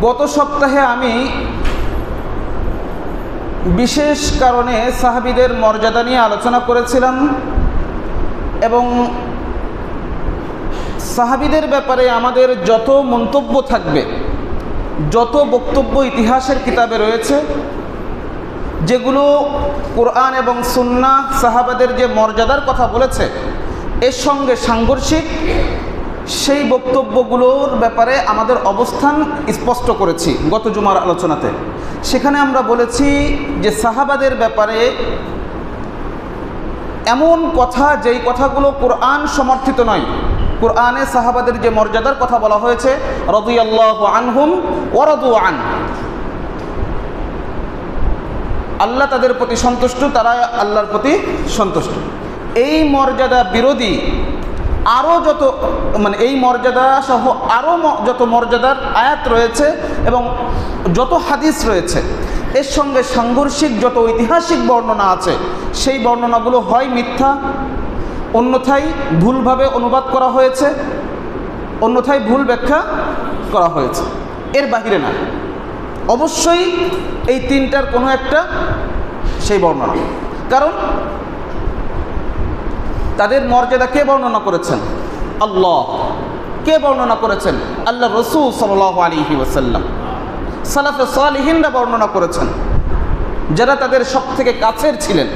গত সপ্তাহে আমি বিশেষ কারণে সাহাবীদের মর্যাদা নিয়ে আলোচনা করেছিলাম এবং সাহাবীদের ব্যাপারে আমাদের যত মন্তব্য থাকবে, যত বক্তব্য ইতিহাসের কিতাবে রয়েছে, যেগুলো কোরআন এবং সুন্নাহ সাহাবাদের যে মর্যাদার কথা বলেছে এর সঙ্গে সাংঘর্ষিক, সেই বক্তব্যগুলোর ব্যাপারে আমাদের অবস্থান স্পষ্ট করেছি গত জুমার আলোচনাতে। সেখানে আমরা বলেছি যে সাহাবাদের ব্যাপারে এমন কথা, যেই কথাগুলো কোরআন সমর্থিত নয়। কোরআনে সাহাবাদের যে মর্যাদার কথা বলা হয়েছে, রাদিয়াল্লাহু আনহুম ওয়া রাদু আন, আল্লাহ তাদের প্রতি সন্তুষ্ট, তারা আল্লাহর প্রতি সন্তুষ্ট। এই মর্যাদা বিরোধী আরও যত এই মর্যাদা সহ আরও যত মর্যাদার আয়াত রয়েছে এবং যত হাদিস রয়েছে, এর সঙ্গে সাংঘর্ষিক যত ঐতিহাসিক বর্ণনা আছে, সেই বর্ণনাগুলো হয় মিথ্যা, অন্যথায় ভুলভাবে অনুবাদ করা হয়েছে, অন্যথায় ভুল ব্যাখ্যা করা হয়েছে। এর বাহিরে না, অবশ্যই এই তিনটার কোনো একটা সেই বর্ণনা। কারণ তাদের মর্যাদা কে বর্ণনা করেছেন? আল্লাহ। কে বর্ণনা করেছেন? আল্লাহ রসুল সাল্লাল্লাহু আলাইহি ওয়াসাল্লাম। সালাফে সালিহিনরা বর্ণনা করেছেন, যারা তাদের সব থেকে কাছের ছিলেন।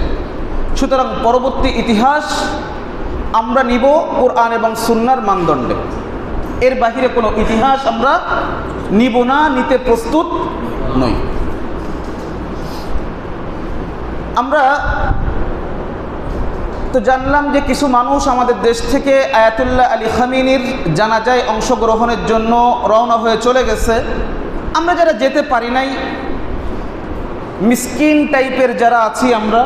সুতরাং পরবর্তী ইতিহাস আমরা নিব কোরআন এবং সুন্নাহর মানদণ্ডে। এর বাহিরে কোনো ইতিহাস আমরা নিব না, নিতে প্রস্তুত নই। আমরা তো জানলাম যে কিছু মানুষ আমাদের দেশ থেকে আয়াতুল্লাহ আলী খামিনির জানাজায় অংশগ্রহণের জন্য রওনা হয়ে চলে গেছে। আমরা যারা যেতে পারি নাই, মিসকিন টাইপের যারা আছি আমরা,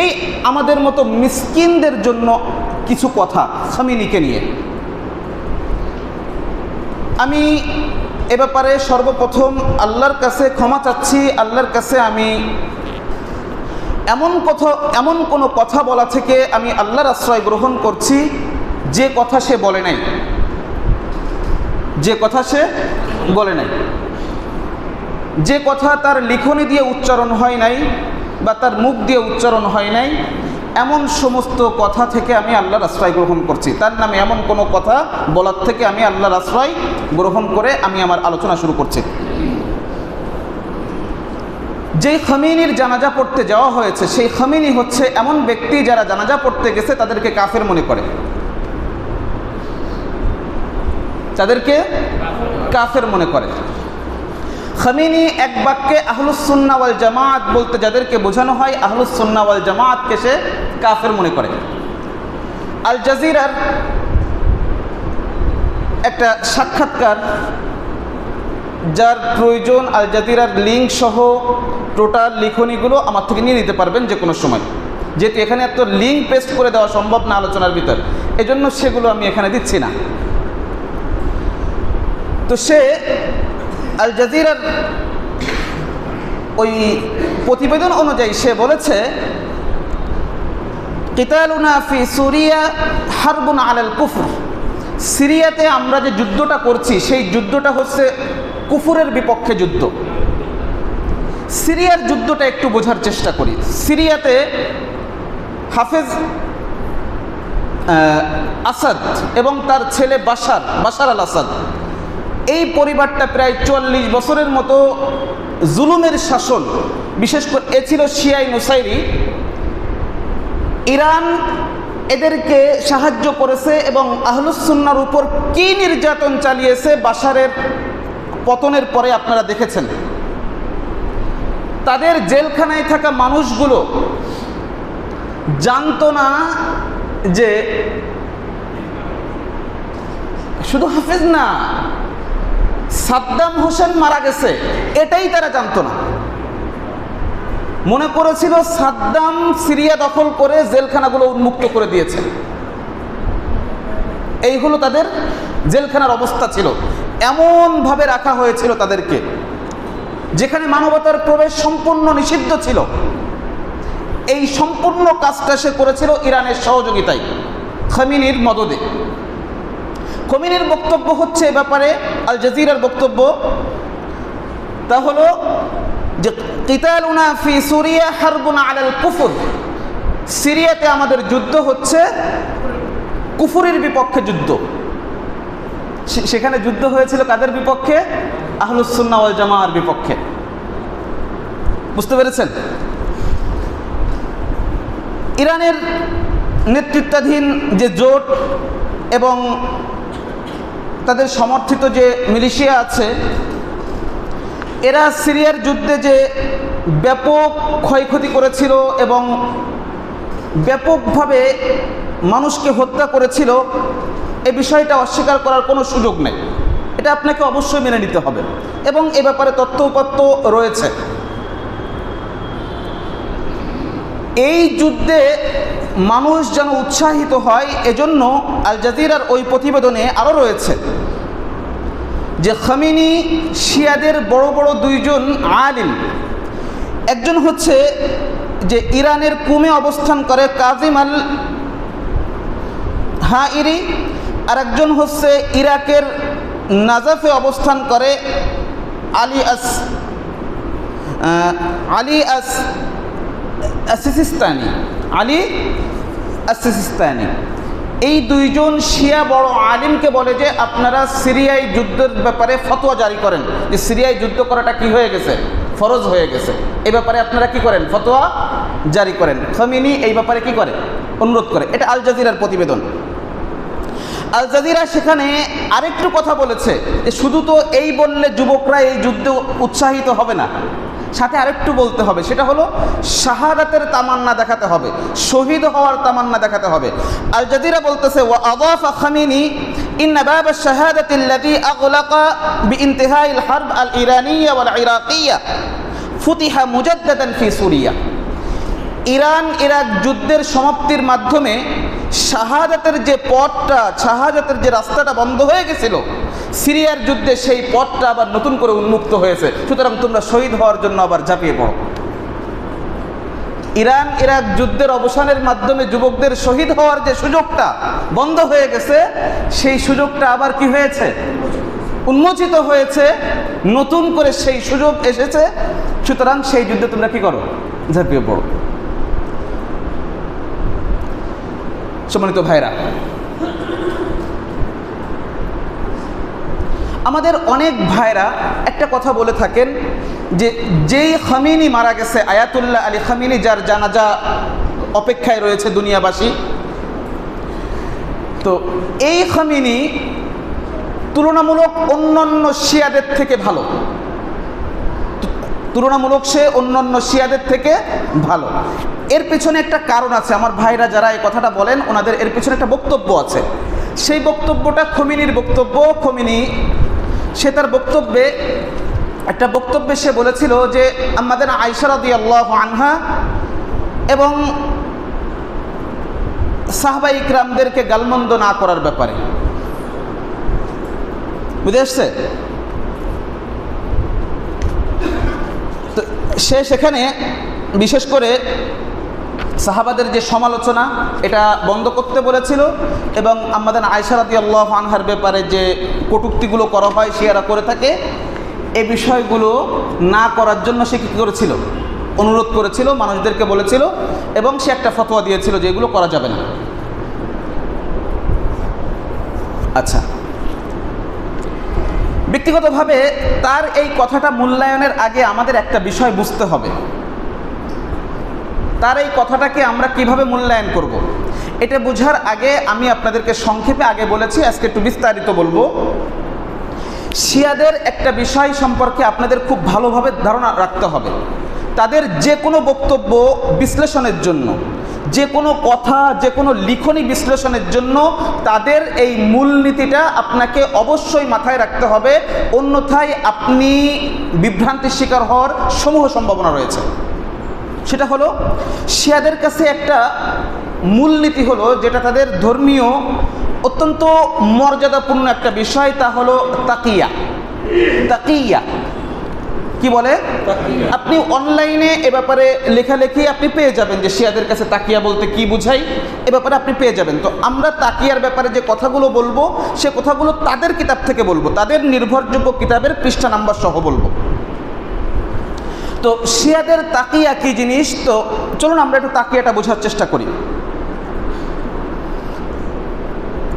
এই আমাদের মতো মিসকিনদের জন্য কিছু কথা খামিনিকে নিয়ে। আমি এ ব্যাপারে সর্বপ্রথম আল্লাহর কাছে ক্ষমা চাচ্ছি। আল্লাহর কাছে আমি এমন কোনো কথা বলা থেকে আমি আল্লাহর আশ্রয় গ্রহণ করছি যে কথা সে বলে নাই, যে কথা সে বলে নাই, যে কথা তার লিখনি দিয়ে উচ্চারণ হয় নাই বা তার মুখ দিয়ে উচ্চারণ হয় নাই, এমন সমস্ত কথা থেকে আমি আল্লাহর আশ্রয় গ্রহণ করছি। তার নামে এমন কোনো কথা বলার থেকে আমি আল্লাহর আশ্রয় গ্রহণ করে আমি আমার আলোচনা শুরু করছি। যেই খামিনির জানাজা পড়তে যাওয়া হয়েছে, সেই খামিনি হচ্ছে এমন ব্যক্তি যারা জানাজা পড়তে গেছে তাদেরকে কাফের মনে করে, তাদেরকে কাফের মনে করে। খামিনি এক বাক্যে আহলুস সুন্নাহ ওয়াল জামাত বলতে যাদেরকে বোঝানো হয়, আহলুস সুন্নাহ ওয়াল জামাতকে সে কাফের মনে করে। আল জাজিরার একটা সাক্ষাৎকার, যার প্রয়োজন আল জাজিরার লিঙ্ক সহ টোটাল লিখনিগুলো আমার থেকে নিয়ে নিতে পারবেন যে কোনো সময়, যেহেতু এখানে এত লিঙ্ক পেস্ট করে দেওয়া সম্ভব না আলোচনার ভিতর, এজন্য সেগুলো আমি এখানে দিচ্ছি না। তো সে আল জাজিরার ওই প্রতিবেদন অনুযায়ী সে বলেছে, কিতালুনা ফি সুরিয়া হারবুন আলাল কুফর। সিরিয়াতে আমরা যে যুদ্ধটা করছি, সেই যুদ্ধটা হচ্ছে কুফরের বিপক্ষে যুদ্ধ। সিরিয়ার যুদ্ধটা একটু বোঝার চেষ্টা করি। সিরিয়াতে হাফেজ আসাদ এবং তার ছেলে বাশার আল আসাদ, এই পরিবারটা প্রায় 44 বছরের মতো জুলুমের শাসন, বিশেষ করে এ ছিল শিয়াই নুসাইরি। ইরান এদেরকে সাহায্য করেছে এবং আহলুস সুন্নাহর উপর কি নির্যাতন চালিয়েছে বাশারের পতনের পরে আপনারা দেখেছেন। তাদের জেলখানায় থাকা মানুষগুলো জানতো না যে শুধু হাফেজ না, সাদ্দাম হোসেন মারা গেছে, এটাই তারা জানতো না। মনে করেছিল সাদ্দাম সিরিয়া দখল করে জেলখানাগুলো উন্মুক্ত করে দিয়েছে। এই হলো তাদের জেলখানার অবস্থা ছিল। এমনভাবে রাখা হয়েছিল তাদেরকে, যেখানে মানবতার প্রবেশ সম্পূর্ণ নিষিদ্ধ ছিল। এই সম্পূর্ণ কাজটা সে করেছিল ইরানের সহযোগিতায়, খামিনির মদদে। খমিনির বক্তব্য হচ্ছে এ ব্যাপারে, আল জাজিরার বক্তব্য তা হলো যে কিতালুনা ফি সুরিয়া হারবুন আলাল কুফর, সিরিয়াতে আমাদের যুদ্ধ হচ্ছে কুফরের বিপক্ষে যুদ্ধ। সেখানে যুদ্ধ হয়েছিল কাদের বিপক্ষে? আহলুস সুন্নাহ ওয়াল জামাআর বিপক্ষে। বুঝতে পেরেছেন? ইরানের নেতৃত্বাধীন যে জোট এবং তাদের সমর্থিত যে মিলিশিয়া আছে, এরা সিরিয়ার যুদ্ধে যে ব্যাপক ক্ষয়ক্ষতি করেছিল এবং ব্যাপকভাবে মানুষকে হত্যা করেছিল, এই বিষয়টা অস্বীকার করার কোনো সুযোগ নেই। এটা আপনাকে অবশ্যই মেনে নিতে হবে এবং এ ব্যাপারে তথ্য উপাত্ত রয়েছে। এই যুদ্ধে মানুষ যেন উৎসাহিত হয়, এজন্য আল জাজিরার ওই প্রতিবেদনে আরও রয়েছে যে খামিনি শিয়াদের বড় বড় দুইজন আলিম, একজন হচ্ছে যে ইরানের কুমে অবস্থান করে কাজিম আল হাইরি, আর একজন হচ্ছে ইরাকের নাজাফে অবস্থান করে আলী সিস্তানি। এই দুইজন শিয়া বড় আলিমকে বলে যে আপনারা সিরিয়ায় যুদ্ধের ব্যাপারে ফতোয়া জারি করেন, যে সিরিয়ায় যুদ্ধ করাটা কি হয়ে গেছে? ফরজ হয়ে গেছে। এই ব্যাপারে আপনারা কি করেন? ফতোয়া জারি করেন। খামিনি এই ব্যাপারে কি করে? অনুরোধ করে। এটা আল জাজিরার প্রতিবেদন। আল জাজিরা সেখানে আরেকটু কথা বলেছে যে শুধু তো এই বললে যুবকরা এই যুদ্ধে উৎসাহিত হবে না, সাথে আরেকটু বলতে হবে, সেটা হলো শাহাদাতের তামান্না দেখাতে হবে, শহীদ হওয়ার তামান্না দেখাতে হবে। আল জাজিরা বলতেছে ওয়া আদাফা খামিনি ইন্না বাব আশ-শাহাদাতি আল্লাযী আগলাকা বিইনতিহাইল হারব আল ইরানিয়্যা ওয়াল ইরাকিয়্যা ফুতিহা মুজাদ্দাদান ফি সুরিয়া। ইরান ইরাক যুদ্ধের সমাপ্তির মাধ্যমে শাহাদাতের যে পথটা, শাহাদাতের যে রাস্তাটা বন্ধ হয়ে গেছিল সিরিয়ার যুদ্ধে, সেই পথটা আবার নতুন করে উন্মুক্ত হয়েছে। সুতরাং তোমরা শহীদ হওয়ার জন্য আবার ঝাঁপিয়ে পড়ো। ইরান ইরাক যুদ্ধের অবসানের মাধ্যমে যুবকদের শহীদ হওয়ার যে সুযোগটা বন্ধ হয়ে গেছে, সেই সুযোগটা আবার কি হয়েছে? উন্মোচিত হয়েছে, নতুন করে সেই সুযোগ এসেছে। সুতরাং সেই যুদ্ধে তোমরা কি করো? ঝাঁপিয়ে পড়ো। সম্মানিত ভাইরা, আমাদের অনেক ভাইরা একটা কথা বলে থাকেন যে যেই খামিনি মারা গেছে, আয়াতুল্লাহ আলী খামিনি, যার জানাজা অপেক্ষায় রয়েছে দুনিয়াবাসী, তো এই খামিনি তুলনামূলক অন্যান্য শিয়াদের থেকে ভালো, তুলনামূলক সে অন্যান্য শিয়াদের থেকে ভালো। এর পেছনে একটা কারণ আছে। আমার ভাইরা যারা এই কথাটা বলেন, ওনাদের এর পেছনে একটা বক্তব্য আছে। সেই বক্তব্যটা খমিনির বক্তব্য। খমিনি সে তার বক্তব্যে সে বলেছিল যে আমাদের আয়েশা রাদিয়াল্লাহু আনহা এবং সাহাবা ইকরামদেরকে গালমন্দ না করার ব্যাপারে। বুঝে আসছে? তো সে সেখানে বিশেষ করে সাহাবাদের যে সমালোচনা, এটা বন্ধ করতে বলেছিল এবং আমাদের আয়েশা রাদিয়াল্লাহু আনহার ব্যাপারে যে কটূক্তিগুলো করা হয়, শিয়ারা করে থাকে, এই বিষয়গুলো না করার জন্য সে কী করেছিল? অনুরোধ করেছিল, মানুষদেরকে বলেছিল এবং সে একটা ফতোয়া দিয়েছিল যে এগুলো করা যাবে না। আচ্ছা, ব্যক্তিগতভাবে তার এই কথাটা মূল্যায়নের আগে আমাদের একটা বিষয় বুঝতে হবে। তার এই কথাটাকে আমরা কিভাবে মূল্যায়ন করব, এটা বোঝার আগে আমি আপনাদেরকে সংক্ষেপে আগে বলেছি, আজকে একটু বিস্তারিত বলবো। শিয়াদের একটা বিষয় সম্পর্কে আপনাদের খুব ভালোভাবে ধারণা রাখতে হবে। তাদের যে কোনো বক্তব্য বিশ্লেষণের জন্য, যে কোনো কথা, যে কোনো লিখনি বিশ্লেষণের জন্য তাদের এই মূলনীতিটা আপনাকে অবশ্যই মাথায় রাখতে হবে, অন্যথায় আপনি বিভ্রান্তির শিকার হওয়ার সমূহ সম্ভাবনা রয়েছে। সেটা হলো শিয়াদের কাছে একটা মূলনীতি হলো, যেটা তাদের ধর্মীয় অত্যন্ত মর্যাদাপূর্ণ একটা বিষয়, তা হলো তাকিয়া। কি বলে? আপনি অনলাইনে এ ব্যাপারে লেখালেখি আপনি পেয়ে যাবেন যে শিয়াদের কাছে তাকিয়া বলতে কি বুঝাই, এ ব্যাপারে আপনি পেয়ে যাবেন। তো আমরা তাকিয়ার ব্যাপারে যে কথাগুলো বলবো সে কথাগুলো তাদের কিতাব থেকে বলবো, তাদের নির্ভরযোগ্য কিতাবের পৃষ্ঠা নাম্বার সহ বলবো। তো শিয়াদের তাকিয়া কি জিনিস, তো চলুন আমরা একটু তাকিয়াটা বোঝার চেষ্টা করি।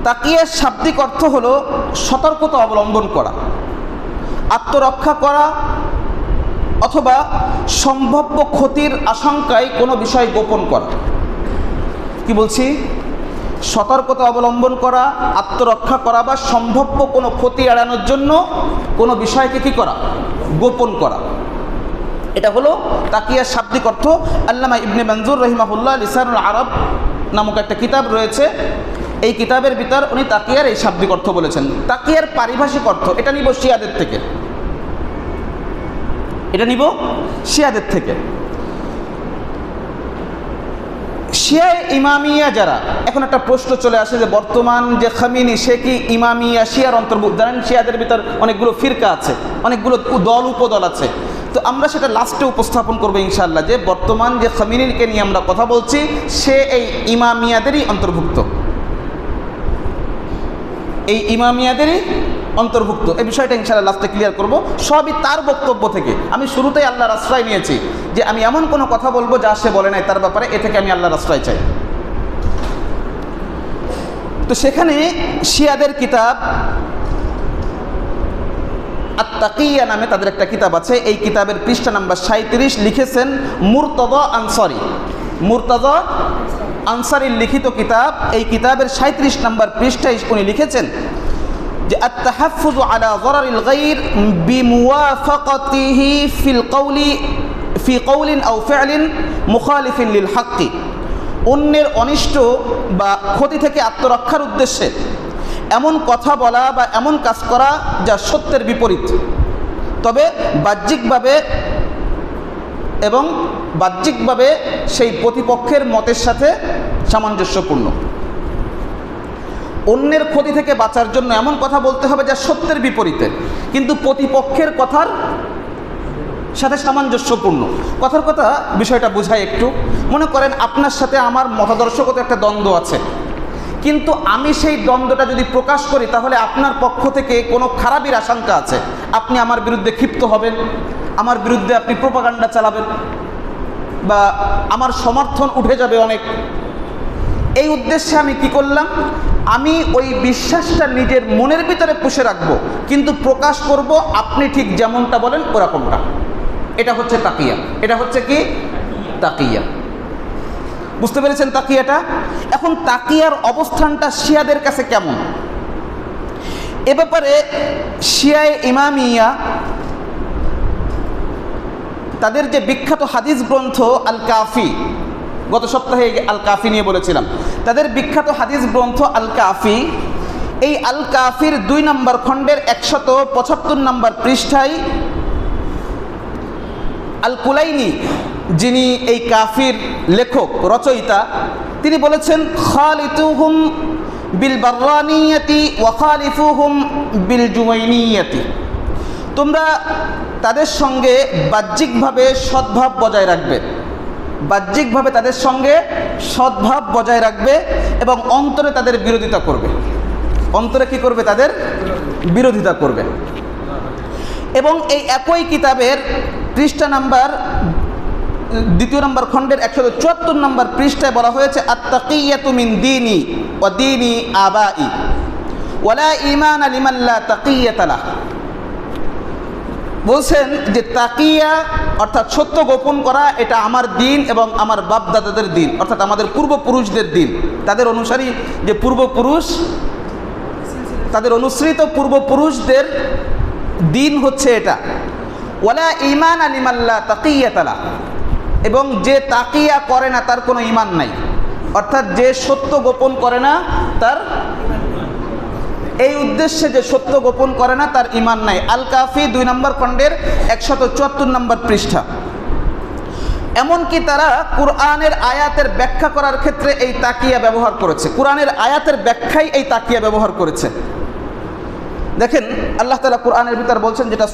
তাকিয়ার শাব্দিক অর্থ হলো সতর্কতা অবলম্বন করা, আত্মরক্ষা করা, অথবা সম্ভাব্য ক্ষতির আশঙ্কায় কোনো বিষয় গোপন করা। কি বলছি? সতর্কতা অবলম্বন করা, আত্মরক্ষা করা, বা সম্ভাব্য কোনো ক্ষতি এড়ানোর জন্য কোনো বিষয়কে কি করা? গোপন করা। এটা হলো তাকিয়ার শাব্দিক অর্থ। আল্লামা ইবনে মনজুর রহিমাহুল্লাহ লিসানুল আরব নামক একটা কিতাব রয়েছে, এই কিতাবের ভিতর উনি তাকিয়ার এই শাব্দিক অর্থ বলেছেন। তাকিয়ার পারিভাষিক অর্থ এটা নিব শিয়াদের থেকে, এটা নিব শিয়াদের থেকে। শিয়া ইমামিয়া যারা, এখন একটা প্রশ্ন চলে আসে যে বর্তমান যে খামিনি সে কি ইমামিয়া শিয়ার অন্তর্ভুক্ত? জানেন শিয়াদের ভিতর অনেকগুলো ফিরকা আছে, অনেকগুলো দল উপদল আছে। তো আমরা সেটা লাস্টে উপস্থাপন করবো ইনশাআল্লাহ, যে বর্তমান যে খামিনিকে নিয়ে আমরা কথা বলছি সে এই ইমামিয়াদেরই অন্তর্ভুক্ত, এই ইমামিয়াদেরই অন্তর্ভুক্ত। এই বিষয়টা ইনশাআল্লাহ লাস্টে ক্লিয়ার করব। সবই তার বক্তব্য থেকে। আমি শুরুতেই আল্লাহর আশ্রয় নিয়েছি যে আমি এমন কোনো কথা বলবো যা সে বলে নাই তার ব্যাপারে, এ থেকে আমি আল্লাহর আশ্রয় চাই। তো সেখানে শিয়াদের কিতাব আত-তাকিয়া নামে তাদের একটা কিতাব আছে। এই কিতাবের পৃষ্ঠা নাম্বার 37 লিখেছেন মুরতাদা আনসারী। মুরতাদা আনসারীর লিখিত কিতাব, এই কিতাবের 37 নম্বর পৃষ্ঠায় উনি লিখেছেন যে আত-তাহাফফুযু আলা যারারিল গায়র বিমুওয়াফাকাতিহি ফি কওলিন আও ফি'লিন মুখালিফিন লিল হাক্কি। অন্যের অনিষ্ট বা ক্ষতি থেকে আত্মরক্ষার উদ্দেশ্যে এমন কথা বলা বা এমন কাজ করা যা সত্যের বিপরীত, তবে বাহ্যিকভাবে সেই প্রতিপক্ষের মতের সাথে সামঞ্জস্যপূর্ণ। অন্যের ক্ষতি থেকে বাঁচার জন্য এমন কথা বলতে হবে যা সত্যের বিপরীতে, কিন্তু প্রতিপক্ষের কথার সাথে সামঞ্জস্যপূর্ণ। কথার কথা বিষয়টা বোঝায় একটু। মনে করেন আপনার সাথে আমার মতাদর্শগত একটা দ্বন্দ্ব আছে, কিন্তু আমি সেই দ্বন্দ্বটা যদি প্রকাশ করি তাহলে আপনার পক্ষ থেকে কোনো খারাপের আশঙ্কা আছে, আপনি আমার বিরুদ্ধে ক্ষিপ্ত হবেন, আমার বিরুদ্ধে আপনি প্রোপাগান্ডা চালাবেন, বা আমার সমর্থন উঠে যাবে অনেক। এই উদ্দেশ্যে আমি কি করলাম? আমি ওই বিশ্বাসটা নিজের মনের ভিতরে পুষে রাখবো, কিন্তু প্রকাশ করব আপনি ঠিক যেমনটা বলেন ওরকমটা। এটা হচ্ছে তাকিয়া। এটা হচ্ছে কি? তাকিয়া। বুঝতে পেরেছেন তাকিয়াটা? এখন তাকিয়ার অবস্থানটা শিয়াদের কাছে কেমন, এ ব্যাপারে শিয়ায়ে ইমামিয়া তাদের যে বিখ্যাত হাদিস গ্রন্থ আল কাফি, গত সপ্তাহে আল কাফি নিয়ে বলেছিলাম, তাদের বিখ্যাত হাদিস গ্রন্থ আল কাফি, এই আল কাফির 2 নম্বর খণ্ডের 175 নম্বর পৃষ্ঠায় আল কুলাইনি, যিনি এই কাফির লেখক রচয়িতা, তিনি বলেছেন খালিতুহুম বিল বাররানিয়াতি ওয়া খালিফুহুম বিল জুওয়াইনিয়াতি। তোমরা তাদের সঙ্গে বাহ্যিকভাবে সদ্ভাব বজায় রাখবে, বাহ্যিকভাবে তাদের সঙ্গে সদ্ভাব বজায় রাখবে এবং অন্তরে তাদের বিরোধিতা করবে। অন্তরে কি করবে? তাদের বিরোধিতা করবে। এবং এই একই কিতাবের পৃষ্ঠা নাম্বার 2 নম্বর খণ্ডের 174 নম্বর পৃষ্ঠায় বলা হয়েছে আত-তাকিয়াতু মিন দীনি ওয়া দীনি আবাই ওয়ালা ঈমান লিমান লা তাকিয়াতা লাহ। বলছেন যে তাকিয়া অর্থাৎ সত্য গোপন করা, এটা আমার দিন এবং আমার বাপ দাদাদের দিন, অর্থাৎ আমাদের পূর্বপুরুষদের দিন। তাদের অনুসারী যে পূর্বপুরুষ, তাদের অনুসৃত পূর্বপুরুষদের দিন হচ্ছে এটা। ওয়ালা ঈমান লিমান লা তাকিয়াতা লাহ। এবং যে তাকিয়া করে না তার কোনো ঈমান নাই, অর্থাৎ যে সত্য গোপন করে না তার, এই উদ্দেশ্যে যে সত্য গোপন করে না তার ঈমান নাই। আল কাফি 2 নম্বর খণ্ডের 174 নম্বর পৃষ্ঠা। এমনকি তারা কুরআনের আয়াতের ব্যাখ্যা করার ক্ষেত্রে এই তাকিয়া ব্যবহার করেছে, কুরআনের আয়াতের ব্যাখ্যায় এই তাকিয়া ব্যবহার করেছে। দেখেন আল্লাহ তাআলা কোরআনের ভিতর বলছেন, যেটা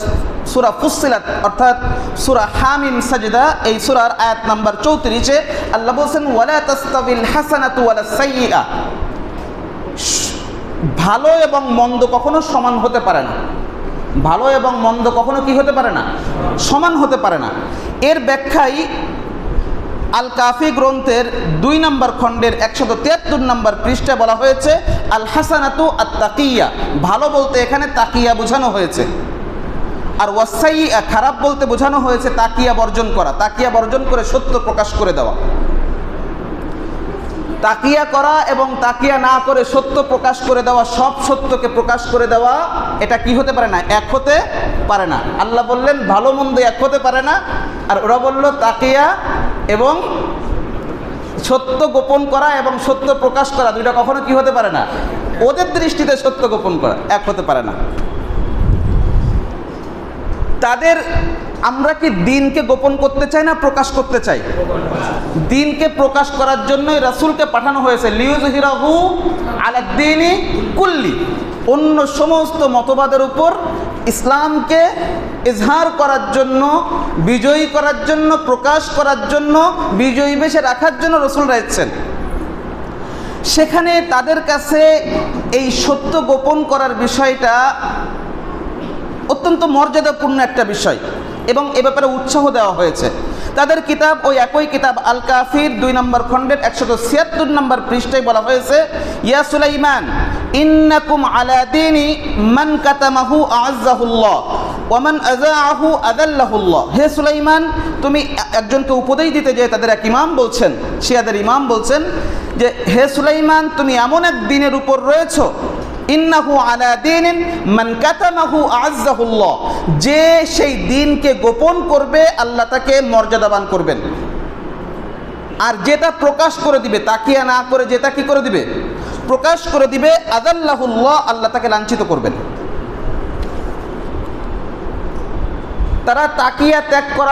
সূরা ফুসসিলাত অর্থাৎ সূরা হামিম সাজদা, এই সূরার আয়াত নাম্বার 34-এ আল্লাহ বলছেন ওয়ালা তাস্তাবিল হাসানাতু ওয়ালাস সাইয়্যা, ভালো এবং মন্দ কখনো সমান হতে পারে না। ভালো এবং মন্দ কখনো কি হতে পারে না? সমান হতে পারে না। এর ব্যাখ্যাই আল কাফি গ্রন্থের 2 নম্বর খণ্ডের 173 নম্বর পৃষ্ঠায় বলা হয়েছে আল হাসানাতু আত তাকিয়া, ভালো বলতে এখানে তাকিয়া বোঝানো হয়েছে, আর ওয়াসাইয়্যা খারাপ বলতে বোঝানো হয়েছে তাকিয়া বর্জন করা, তাকিয়া বর্জন করে সত্য প্রকাশ করে দেওয়া। তাকিয়া করা এবং তাকিয়া না করে সত্য প্রকাশ করে দেওয়া, সব সত্যকে প্রকাশ করে দেওয়া, এটা কি হতে পারে না? এক হতে পারে না। আল্লাহ বললেন ভালো মন্দ এক হতে পারে না, আর ওরা বলল তাকিয়া এবং সত্য গোপন করা এবং সত্য প্রকাশ করা দুইটা কখনো কি হতে পারে না? ওদের দৃষ্টিতে সত্য গোপন করা এক হতে পারে না। তাদের, আমরা কি দিনকে গোপন করতে চাই না প্রকাশ করতে চাই? দিনকে প্রকাশ করার জন্যই রাসূলকে পাঠানো হয়েছে, লিইয়ুযহিরাহু আলাদ-দীনি কুল্লি, অন্য সমস্ত মতবাদের উপর ইসলামকে ইজহার করার জন্য, বিজয়ী করার জন্য, প্রকাশ করার জন্য, বিজয়ী বেশে রাখার জন্য রাসূলরা এসেছেন। সেখানে তাদের কাছে এই সত্য গোপন করার বিষয়টা অত্যন্ত মর্যাদাপূর্ণ একটা বিষয় এবং এ ব্যাপারে উৎসাহ দেওয়া হয়েছে। তাদের কিতাব, ওই একই কিতাব আল কাফির 2 নম্বর খণ্ডের 176 নম্বর পৃষ্ঠায় বলা হয়েছে ইয়া সুলাইমান ইন্নাকুম আলা দীনি মান কাতামাহু আ'আজ্জাহুল্লাহ ওয়া মান আযাআহু আযাল্লাহুল্লাহ। হে সুলাইমান, তুমি একজনকে উপদেশ দিতে যে তাদের এক ইমাম বলছেন, শিয়াদের ইমাম বলছেন যে হে সুলাইমান, তুমি এমন এক দিনের উপর রয়েছো, ইন্নাহু আলা দীনিন মান কাতামাহু আ'আজ্জাহুল্লাহ, যে সেই দিনকে গোপন করবে আল্লাহ তাকে মর্যাদাবান করবেন, আর যেটা প্রকাশ করে দিবে, তাকিয়া না করে যেটা কি করে দিবে? প্রকাশ করে দিবে, আযাল্লাহুল্লাহ, আল্লাহ তাকে লাঞ্ছিত করবেন। তারা তাকিয়া ত্যাগ করা